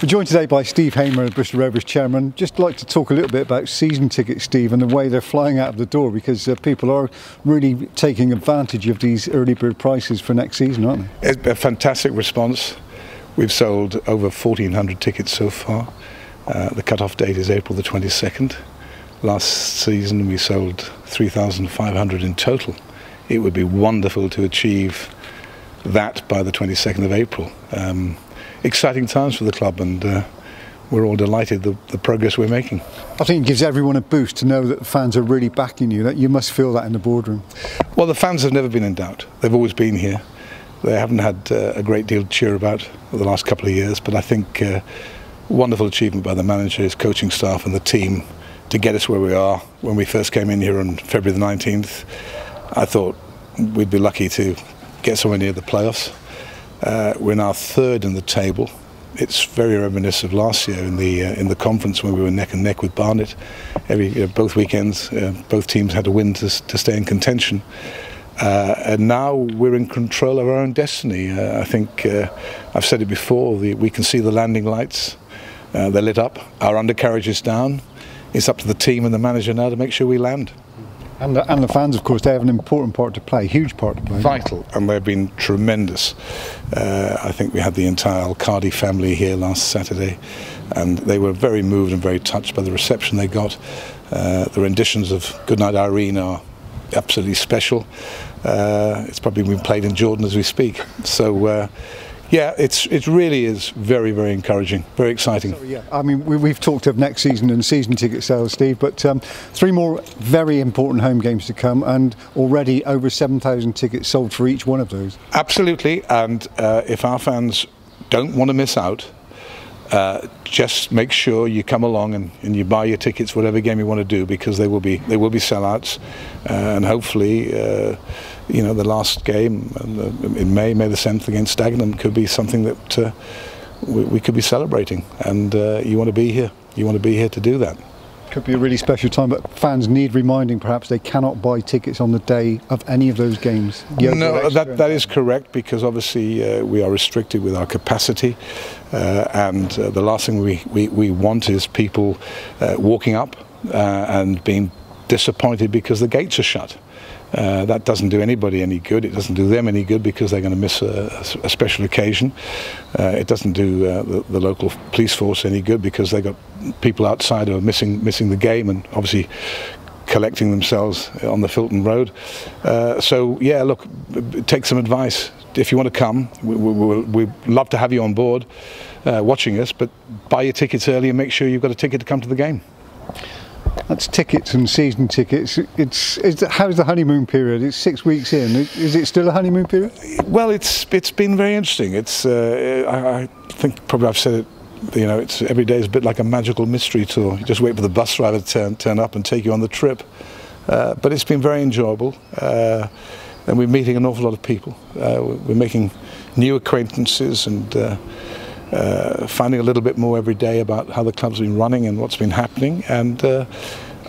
We're joined today by Steve Hamer, the Bristol Rovers chairman. Just like to talk a little bit about season tickets, Steve, and the way they're flying out of the door, because people are really taking advantage of these early bird prices for next season, aren't they? It's a fantastic response. We've sold over 1,400 tickets so far. The cut-off date is April the 22nd. Last season we sold 3,500 in total. It would be wonderful to achieve that by the 22nd of April. Exciting times for the club, and we're all delighted the progress we're making. I think it gives everyone a boost to know that the fans are really backing you. That you must feel that in the boardroom. Well, the fans have never been in doubt. They've always been here. They haven't had a great deal to cheer about for the last couple of years, but I think wonderful achievement by the manager, his coaching staff and the team to get us where we are. When we first came in here on February the 19th, I thought we'd be lucky to get somewhere near the playoffs. We're now third in the table. It's very reminiscent of last year in the conference when we were neck and neck with Barnet. Both weekends, both teams had to win to stay in contention. And now we're in control of our own destiny. I think I've said it before. We can see the landing lights. They're lit up. Our undercarriage is down. It's up to the team and the manager now to make sure we land. And the fans, of course, they have an important part to play, huge part to play. Vital, and they've been tremendous. I think we had the entire Al-Qadi family here last Saturday, and they were very moved and very touched by the reception they got. The renditions of Goodnight Irene are absolutely special. It's probably been played in Jordan as we speak. So, yeah, it really is very, very encouraging, very exciting. So, yeah, I mean, we've talked of next season and season ticket sales, Steve, but 3 more very important home games to come, and already over 7,000 tickets sold for each one of those. Absolutely, and if our fans don't want to miss out, just make sure you come along and you buy your tickets, whatever game you want to do, because they will be sellouts, and hopefully. You know, the last game in May the 7th against Dagenham could be something that we could be celebrating, and you want to be here. You want to be here to do that. Could be a really special time, but fans need reminding perhaps they cannot buy tickets on the day of any of those games. No, that is correct, because obviously we are restricted with our capacity, and the last thing we want is people walking up and being disappointed because the gates are shut. That doesn't do anybody any good. It doesn't do them any good, because they're going to miss a special occasion. It doesn't do the local police force any good, because they've got people outside who are missing the game and obviously collecting themselves on the Filton Road. So yeah, look, take some advice. If you want to come, we'd love to have you on board watching us, but buy your tickets early and make sure you've got a ticket to come to the game. That's tickets and season tickets. How's the honeymoon period? It's 6 weeks in. Is it still a honeymoon period? Well, it's been very interesting. I think probably I've said it. You know, every day is a bit like a magical mystery tour. You just wait for the bus driver to turn up and take you on the trip. But it's been very enjoyable, and we're meeting an awful lot of people. We're making new acquaintances and. Finding a little bit more every day about how the club's been running and what's been happening, and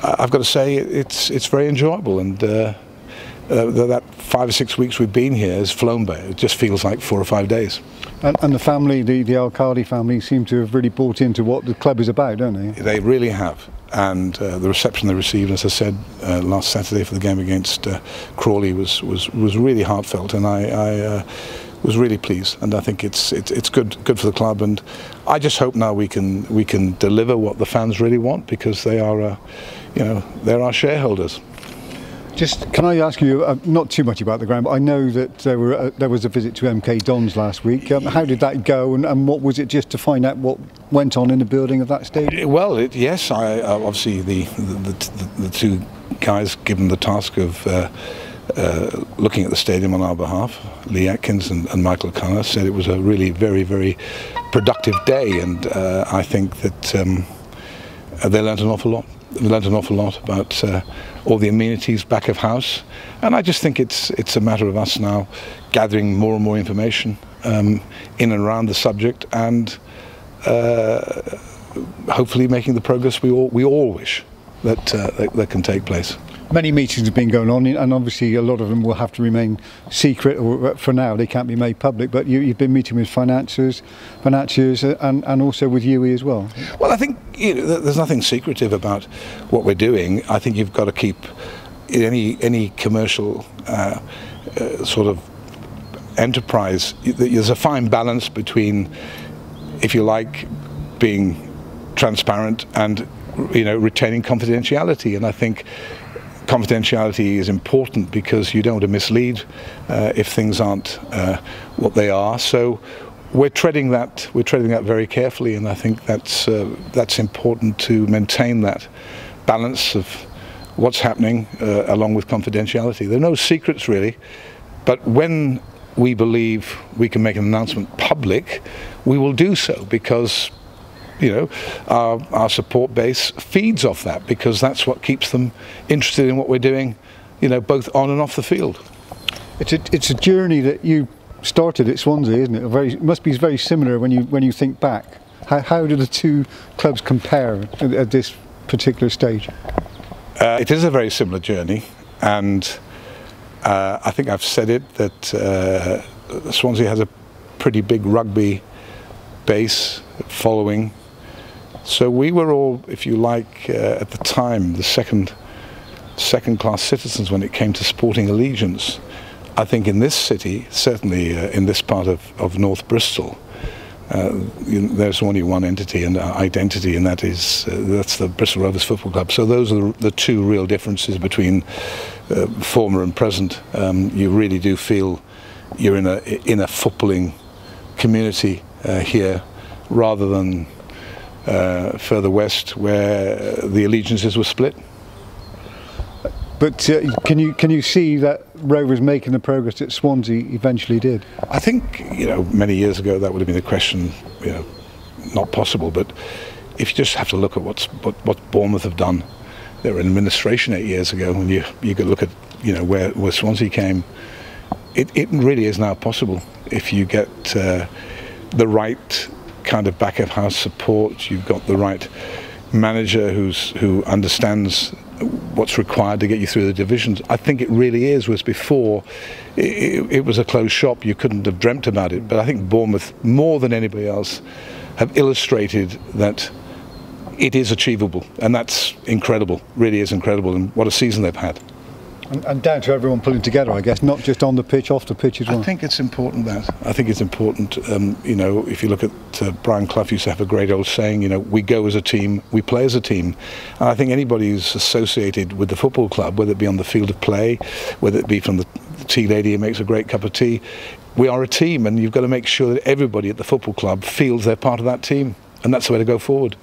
I've got to say it's very enjoyable, and that 5 or 6 weeks we've been here has flown by. It just feels like 4 or 5 days. And the family, the Al-Qadi family, seem to have really bought into what the club is about, don't they? They really have, and the reception they received, as I said last Saturday for the game against Crawley, was really heartfelt, and I was really pleased, and I think it's good for the club, and I just hope now we can deliver what the fans really want, because they are they're our shareholders. Just can I ask you, not too much about the ground, but I know that there was a visit to MK Dons last week. How did that go, and what was it, just to find out what went on in the building of that stadium? Well, yes, obviously the two guys given the task of looking at the stadium on our behalf, Lee Atkins and Michael Connor, said it was a really very, very productive day, and I think that they learnt an awful lot. They learnt an awful lot about all the amenities back of house, and I just think it's a matter of us now gathering more and more information in and around the subject, and hopefully making the progress we all wish that can take place. Many meetings have been going on, and obviously a lot of them will have to remain secret, or for now they can't be made public. But you've been meeting with financiers, and also with UE as well. Well, I think there's nothing secretive about what we're doing. I think you've got to keep any commercial sort of enterprise. There's a fine balance between, if you like, being transparent and retaining confidentiality. And I think confidentiality is important because you don't want to mislead if things aren't what they are. So we're treading that very carefully, and I think that's important to maintain that balance of what's happening along with confidentiality. There are no secrets really, but when we believe we can make an announcement public, we will do so, because our support base feeds off that, because that's what keeps them interested in what we're doing, both on and off the field. It's a journey that you started at Swansea, isn't it? It must be very similar when you think back. How do the two clubs compare at this particular stage? It is a very similar journey, and I think I've said it that Swansea has a pretty big rugby base following. So we were all, if you like, at the time, the second-class citizens when it came to sporting allegiance. I think in this city, certainly in this part of North Bristol, there's only one entity and identity, and that's the Bristol Rovers Football Club. So those are the two real differences between former and present. You really do feel you're in a footballing community here, rather than further west where the allegiances were split. But can you see that Rovers making the progress that Swansea eventually did? I think many years ago that would have been a question, not possible. But if you just have to look at what Bournemouth have done, they were in administration 8 years ago, and you could look at where Swansea came. It really is now possible if you get the right kind of back of house support. You've got the right manager who understands what's required to get you through the divisions. I think it really is. Whereas before it was a closed shop, you couldn't have dreamt about it. But I think Bournemouth, more than anybody else, have illustrated that it is achievable, and that's incredible. Really is incredible, and what a season they've had. And down to everyone pulling together, I guess, not just on the pitch, off the pitch as well. I think it's important I think it's important. If you look at Brian Clough used to have a great old saying, we go as a team, we play as a team. And I think anybody who's associated with the football club, whether it be on the field of play, whether it be from the tea lady who makes a great cup of tea, we are a team, and you've got to make sure that everybody at the football club feels they're part of that team. And that's the way to go forward.